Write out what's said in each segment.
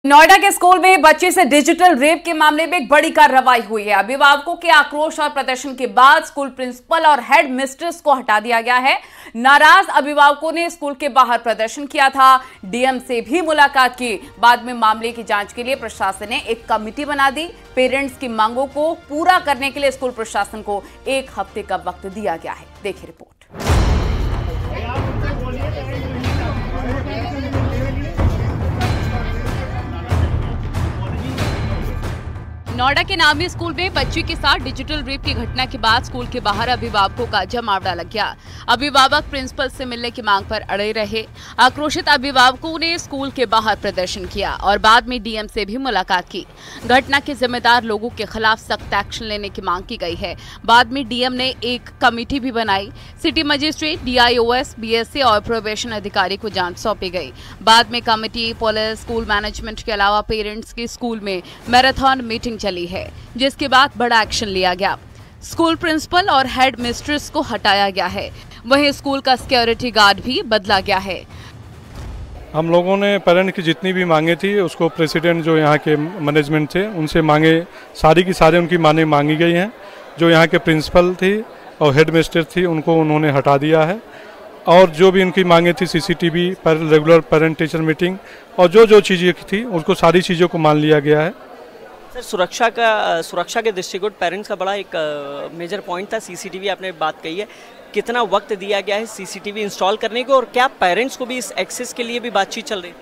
नोएडा के स्कूल में बच्चे से डिजिटल रेप के मामले में एक बड़ी कार्रवाई हुई है। अभिभावकों के आक्रोश और प्रदर्शन के बाद स्कूल प्रिंसिपल और हेड मिस्ट्रेस को हटा दिया गया है। नाराज अभिभावकों ने स्कूल के बाहर प्रदर्शन किया था, डीएम से भी मुलाकात की। बाद में मामले की जांच के लिए प्रशासन ने एक कमेटी बना दी। पेरेंट्स की मांगों को पूरा करने के लिए स्कूल प्रशासन को 1 हफ्ते का वक्त दिया गया है। देखिए रिपोर्ट। नोएडा के नामी स्कूल में बच्ची के साथ डिजिटल रेप की घटना के बाद स्कूल के बाहर अभिभावकों का जमावड़ा लग गया। अभिभावक प्रिंसिपल से मिलने की मांग पर अड़े रहे। आक्रोशित अभिभावकों ने स्कूल के बाहर प्रदर्शन किया और बाद में डीएम से भी मुलाकात की। घटना के जिम्मेदार लोगों के खिलाफ सख्त एक्शन लेने की मांग की गई है। बाद में डीएम ने एक कमेटी भी बनाई। सिटी मजिस्ट्रेट, डीआईओएस, बीएससी और प्रोबेशन अधिकारी को जांच सौंपी गई। बाद में कमेटी, पुलिस, स्कूल मैनेजमेंट के अलावा पेरेंट्स की स्कूल में मैराथन मीटिंग चली है, जिसके बाद बड़ा एक्शन लिया गया। स्कूल प्रिंसिपल और हेड मिस्ट्रेस को हटाया गया है। वहीं स्कूल का सिक्योरिटी गार्ड भी बदला गया है। हम लोगों ने पेरेंट की जितनी भी मांगे थी उसको प्रेसिडेंट जो यहाँ के मैनेजमेंट थे उनसे मांगे, सारी की सारी उनकी मांगी गई हैं। जो यहाँ के प्रिंसिपल थी और हेड मिस्ट्रेस थी उनको उन्होंने हटा दिया है। और जो भी उनकी मांगे थी सीसीटीवी पर रेगुलर पेरेंट टीचर मीटिंग और जो चीज़ें थी उसको सारी चीज़ों को मान लिया गया है। सर, सुरक्षा के दृष्टिकोण पेरेंट्स का बड़ा एक मेजर पॉइंट था। सीसीटीवी आपने बात कही है, कितना वक्त दिया गया है सीसीटीवी इंस्टॉल करने को और क्या पेरेंट्स को भी इस एक्सेस के लिए भी बातचीत चल रही है?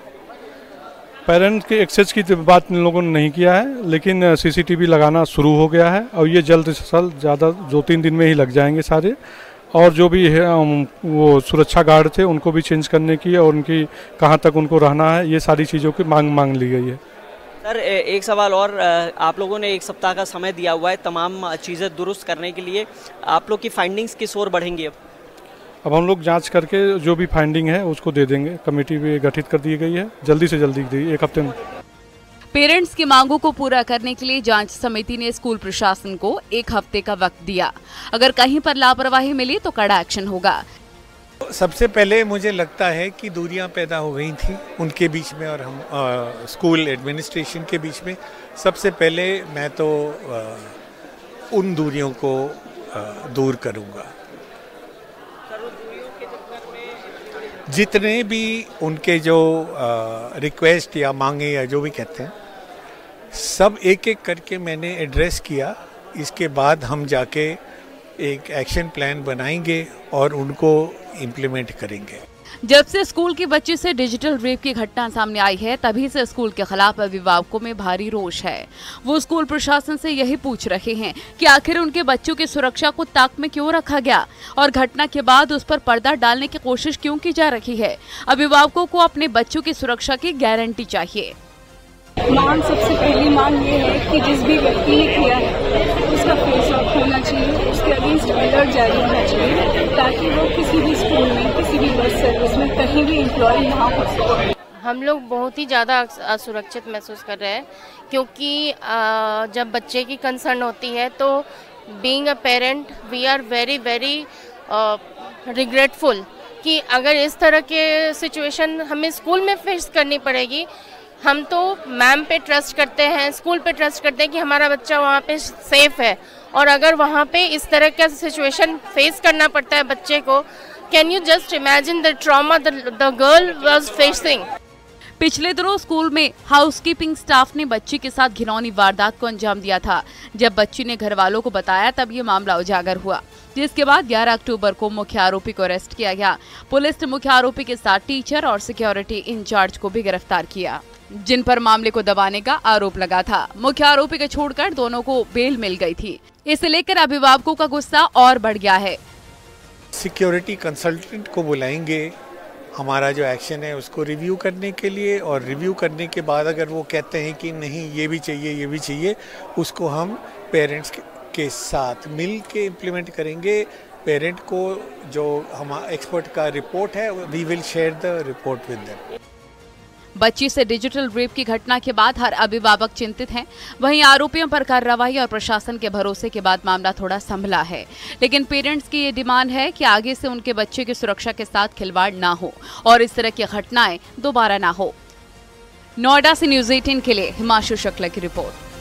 पेरेंट्स के एक्सेस की बात इन लोगों ने नहीं किया है, लेकिन सीसीटीवी लगाना शुरू हो गया है और ये जल्द से जल्द ज़्यादा 2-3 दिन में ही लग जाएंगे सारे। और जो भी है वो सुरक्षा गार्ड थे उनको भी चेंज करने की और उनकी कहाँ तक उनको रहना है, ये सारी चीज़ों की मांग ली गई है। सर, एक सवाल और, आप लोगों ने 1 सप्ताह का समय दिया हुआ है तमाम चीज़ें दुरुस्त करने के लिए। आप लोग की फाइंडिंग्स किस ओर बढ़ेंगी? अब हम लोग जांच करके जो भी फाइंडिंग है उसको दे देंगे। कमेटी भी गठित कर दी गई है, जल्दी से जल्दी 1 हफ्ते में। पेरेंट्स की मांगों को पूरा करने के लिए जांच समिति ने स्कूल प्रशासन को 1 हफ्ते का वक्त दिया। अगर कहीं पर लापरवाही मिली तो कड़ा एक्शन होगा। सबसे पहले मुझे लगता है कि दूरियां पैदा हो गई थी उनके बीच में और हम स्कूल एडमिनिस्ट्रेशन के बीच में। सबसे पहले मैं तो उन दूरियों को दूर करूंगा। जितने भी उनके जो रिक्वेस्ट या मांगे या जो भी कहते हैं सब एक एक करके मैंने एड्रेस किया। इसके बाद हम जाके एक एक्शन प्लान बनाएंगे और उनको इम्प्लीमेंट करेंगे। जब से स्कूल के बच्चे से डिजिटल रेप की घटना सामने आई है तभी से स्कूल के खिलाफ अभिभावकों में भारी रोष है। वो स्कूल प्रशासन से यही पूछ रहे हैं कि आखिर उनके बच्चों की सुरक्षा को ताक में क्यों रखा गया और घटना के बाद उस पर पर्दा डालने की कोशिश क्यों की जा रही है। अभिभावकों को अपने बच्चों की सुरक्षा की गारंटी चाहिए। मांग, सबसे पहली मांग ये है कि जिस भी व्यक्ति ने किया है उसका फेस ऑफ होना चाहिए, उसके अगेंस्ट अलर्ट जारी होना चाहिए ताकि वो किसी भी स्कूल में, किसी भी बस सर्विस में कहीं भी एम्प्लॉय ना हो सके। हम लोग बहुत ही ज़्यादा असुरक्षित महसूस कर रहे हैं क्योंकि जब बच्चे की कंसर्न होती है तो being a parent we are very regretful कि अगर इस तरह के सिचुएशन हमें स्कूल में फेस करनी पड़ेगी। हम तो मैम पे ट्रस्ट करते हैं, स्कूल पे ट्रस्ट करते हैं कि हमारा बच्चा वहाँ पे सेफ है और अगर वहाँ पे इस तरह का सिचुएशन फेस करना पड़ता है बच्चे को, can you just imagine the trauma the girl was facing. पिछले दिनों स्कूल में हाउसकीपिंग स्टाफ ने बच्ची के साथ घिनौनी वारदात को अंजाम दिया था। जब बच्ची ने घर वालों को बताया तब ये मामला उजागर हुआ, जिसके बाद 11 अक्टूबर को मुख्य आरोपी को अरेस्ट किया गया। पुलिस ने मुख्य आरोपी के साथ टीचर और सिक्योरिटी इंचार्ज को भी गिरफ्तार किया, जिन पर मामले को दबाने का आरोप लगा था। मुख्य आरोपी को छोड़कर दोनों को बेल मिल गई थी। इसे लेकर अभिभावकों का गुस्सा और बढ़ गया है। सिक्योरिटी कंसल्टेंट को बुलाएंगे हमारा जो एक्शन है उसको रिव्यू करने के लिए, और रिव्यू करने के बाद अगर वो कहते हैं कि नहीं ये भी चाहिए, उसको हम पेरेंट्स के साथ मिल के इम्प्लीमेंट करेंगे। पेरेंट को जो हमारा एक्सपर्ट का रिपोर्ट है we will share the report with them. बच्ची से डिजिटल रेप की घटना के बाद हर अभिभावक चिंतित हैं। वहीं आरोपियों पर कार्रवाई और प्रशासन के भरोसे के बाद मामला थोड़ा संभला है, लेकिन पेरेंट्स की ये डिमांड है कि आगे से उनके बच्चे की सुरक्षा के साथ खिलवाड़ ना हो और इस तरह की घटनाएं दोबारा ना हो। नोएडा से न्यूज़ 18 के लिए हिमांशु शुक्ला की रिपोर्ट।